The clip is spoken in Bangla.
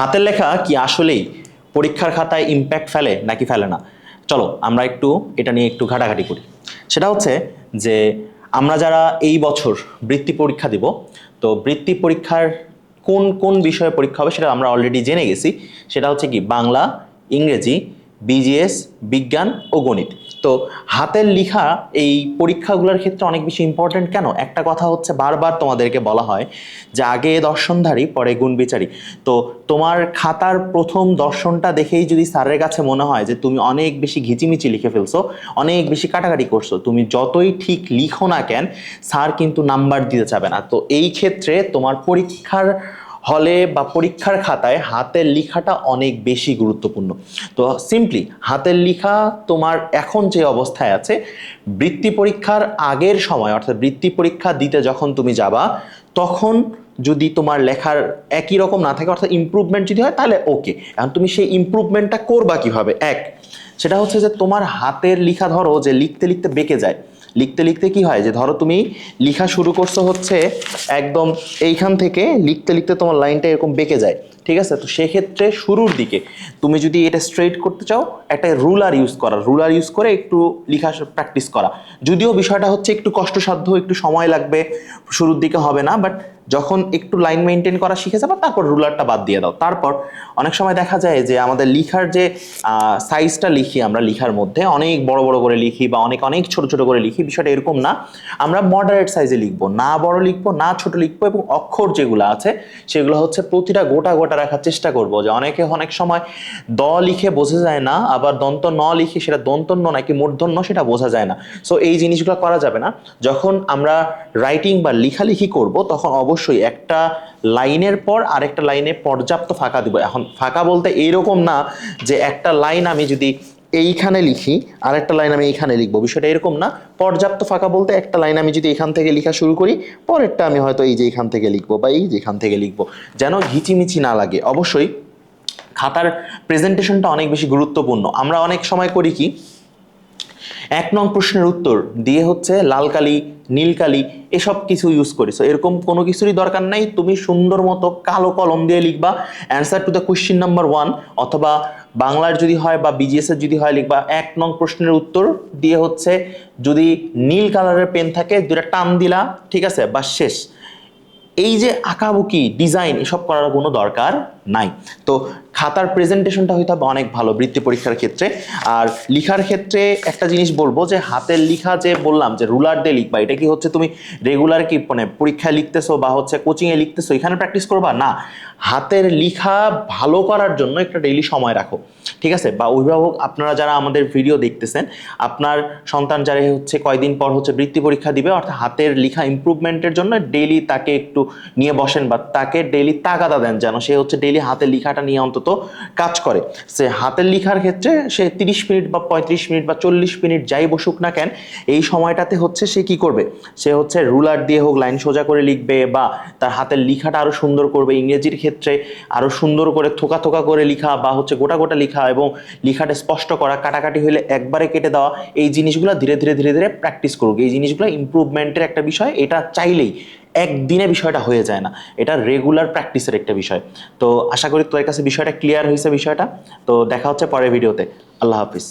হাতের লেখা কি আসলেই পরীক্ষার খাতায় ইম্প্যাক্ট ফেলে নাকি ফেলে না? চলো আমরা একটু এটা নিয়ে একটু ঘাটাঘাটি করি। সেটা হচ্ছে যে আমরা যারা এই বছর বৃত্তি পরীক্ষা দিব, তো বৃত্তি পরীক্ষার কোন কোন বিষয়ে পরীক্ষা হবে সেটা আমরা অলরেডি জেনে গেছি। সেটা হচ্ছে কি বাংলা, ইংরেজি, বিজিএস, বিজ্ঞান ও গণিত। তো হাতের লেখা এই পরীক্ষাগুলোর ক্ষেত্রে অনেক বেশি ইম্পর্টেন্ট কেন? একটা কথা হচ্ছে বারবার তোমাদেরকে বলা হয় যে আগে দর্শনধারী পরে গুণবিচারী। তো তোমার খাতার প্রথম দর্শনটা দেখেই যদি স্যারের কাছে মনে হয় যে তুমি অনেক বেশি ঘিচিমিচি লিখে ফেলছো, অনেক বেশি কাটাকাটি করছো, তুমি যতই ঠিক লিখো না কেন স্যার কিন্তু নাম্বার দিতে চাবে না। তো এই ক্ষেত্রে তোমার পরীক্ষার হলে বা পরীক্ষার খাতায় হাতের লেখাটা অনেক বেশি গুরুত্বপূর্ণ। তো সিম্পলি হাতের লেখা তোমার এখন যে অবস্থায় আছে, বৃত্তি পরীক্ষার আগের সময় অর্থাৎ বৃত্তি পরীক্ষা দিতে যখন তুমি যাবা তখন যদি তোমার লেখার একই রকম না থাকে অর্থাৎ ইমপ্রুভমেন্ট যদি হয় তাহলে ওকে। এখন তুমি সেই ইমপ্রুভমেন্টটা করবা কিভাবে? সেটা হচ্ছে যে তোমার হাতের লেখা ধরো যে লিখতে লিখতে বেঁকে যায়, লিখতে লিখতে কি হয় যে ধরো তুমি লেখা শুরু করছো হচ্ছে একদম এইখান থেকে লিখতে লিখতে তোমার লাইনটা এরকম বেঁকে যায়, ঠিক আছে? তো সেক্ষেত্রে শুরুর দিকে তুমি যদি এটা স্ট্রেট করতে চাও একটা রুলার ইউজ করে একটু লেখা প্র্যাকটিস করা। যদিও বিষয়টা হচ্ছে একটু কষ্টসাধ্য, একটু সময় লাগবে, শুরুর দিকে হবে না, বাট যখন একটু লাইন মেনটেন করা শিখে যাবে তারপর রুলারটা বাদ দিয়ে দাও। তারপর অনেক সময় দেখা যায় যে আমাদের লিখার যে সাইজটা লিখি, আমরা লিখার মধ্যে অনেক বড় বড় করে লিখি বা অনেক অনেক ছোট ছোট করে লিখি। বিষয়টা এরকম না, আমরা মডারেট সাইজে লিখবো, না বড় লিখবো না ছোট লিখবো, এবং অক্ষর যেগুলো আছে সেগুলো হচ্ছে প্রতিটা গোটা গোটা রাখার চেষ্টা করবো। যে অনেকে অনেক সময় দ লিখে বোঝা যায় না, আবার দন্ত ন লিখে সেটা দন্তন্য নাকি মূর্ধন্য সেটা বোঝা যায় না। সো এই জিনিসগুলো করা যাবে না। যখন আমরা রাইটিং বা লেখালেখি করব তখন অবশ্যই একটা লাইনের পর আরেকটা লাইনে পর্যাপ্ত ফাঁকা দিব। এখন ফাঁকা বলতে এইরকম না যে একটা লাইন আমি যদি এইখানে লিখি আরেকটা লাইন আমি এইখানে লিখবো, বিষয়টা এরকম না। পর্যাপ্ত ফাঁকা বলতে একটা লাইন আমি যদি এখান থেকে লেখা শুরু করি, পরেরটা আমি হয়তো এই যে এখান থেকে লিখবো বা এই যে এখান থেকে লিখবো, যেন ঘিচিমিচি না লাগে। অবশ্যই খাতার প্রেজেন্টেশনটা অনেক বেশি গুরুত্বপূর্ণ। আমরা অনেক সময় করি কি, 1 নং প্রশ্নের উত্তর দিয়ে হচ্ছে লাল কালি, নীল কালি এসব কিছু ইউজ করি। সো এরকম কোনো কিছুরই দরকার নাই। তুমি সুন্দর মতো কালো কলম দিয়ে লিখবা answer to the question number 1, অথবা বাংলার যদি হয় বা বিজিএস এর যদি হয় লিখবা 1 নং প্রশ্নের উত্তর দিয়ে হচ্ছে যদি নীল কালারের পেন থাকে দুটা টান দিলা, ঠিক আছে, বা শেষ। এই যে আঁকাবুকি ডিজাইন এসব করার কোনো দরকার নাই। তো খাতার প্রেজেন্টেশনটা হইতে হবে অনেক ভালো বৃত্তি পরীক্ষার ক্ষেত্রে। আর লিখার ক্ষেত্রে একটা জিনিস বলবো যে হাতের লেখা যে বললাম যে রুলার দিয়ে লিখবা, এটা কি হচ্ছে তুমি রেগুলার কি মানে পরীক্ষায় লিখতেছো বা হচ্ছে কোচিংয়ে লিখতেছো এখানে প্র্যাকটিস করবা না। হাতের লেখা ভালো করার জন্য একটা ডেইলি সময় রাখো, ঠিক আছে? বা অভিভাবক আপনারা যারা আমাদের ভিডিও দেখতেছেন, আপনার সন্তান যারা হচ্ছে কয়দিন পর হচ্ছে বৃত্তি পরীক্ষা দিবে অর্থাৎ হাতের লেখা ইমপ্রুভমেন্টের জন্য ডেইলি তাকে একটু নিয়ে বসেন বা তাকে ডেইলি তাগাদা দেন যেন সে হচ্ছে ডেইলি হাতের লেখাটা নিয়ে অন্তত কাজ করে। সে হাতের লেখার ক্ষেত্রে সে 30 মিনিট বা 35 মিনিট বা 40 মিনিট যাই বসুক না কেন, এই সময়টাতে হচ্ছে সে কি করবে, সে হচ্ছে রুলার দিয়ে হোক লাইন সোজা করে লিখবে বা তার হাতের লেখাটা আরো সুন্দর করবে। ইংরেজির ক্ষেত্রে আরো সুন্দর করে থোকা থোকা করে লেখা বা হচ্ছে গোটা গোটা লেখা এবং লেখাটা স্পষ্ট করা, কাটাকাটি হলে একবারে কেটে দেওয়া, এই জিনিসগুলো ধীরে ধীরে ধীরে ধীরে প্র্যাকটিস করুক। এই জিনিসগুলো ইমপ্রুভমেন্টের একটা বিষয়, এটা চাইলেই একদিনে বিষয়টা হয়ে যায় না, এটা রেগুলার প্র্যাকটিসের একটা বিষয়। তো আশা করি তোর কাছে বিষয়টা ক্লিয়ার হয়েছে বিষয়টা। তো দেখা হচ্ছে পরের ভিডিওতে। আল্লাহ হাফিজ।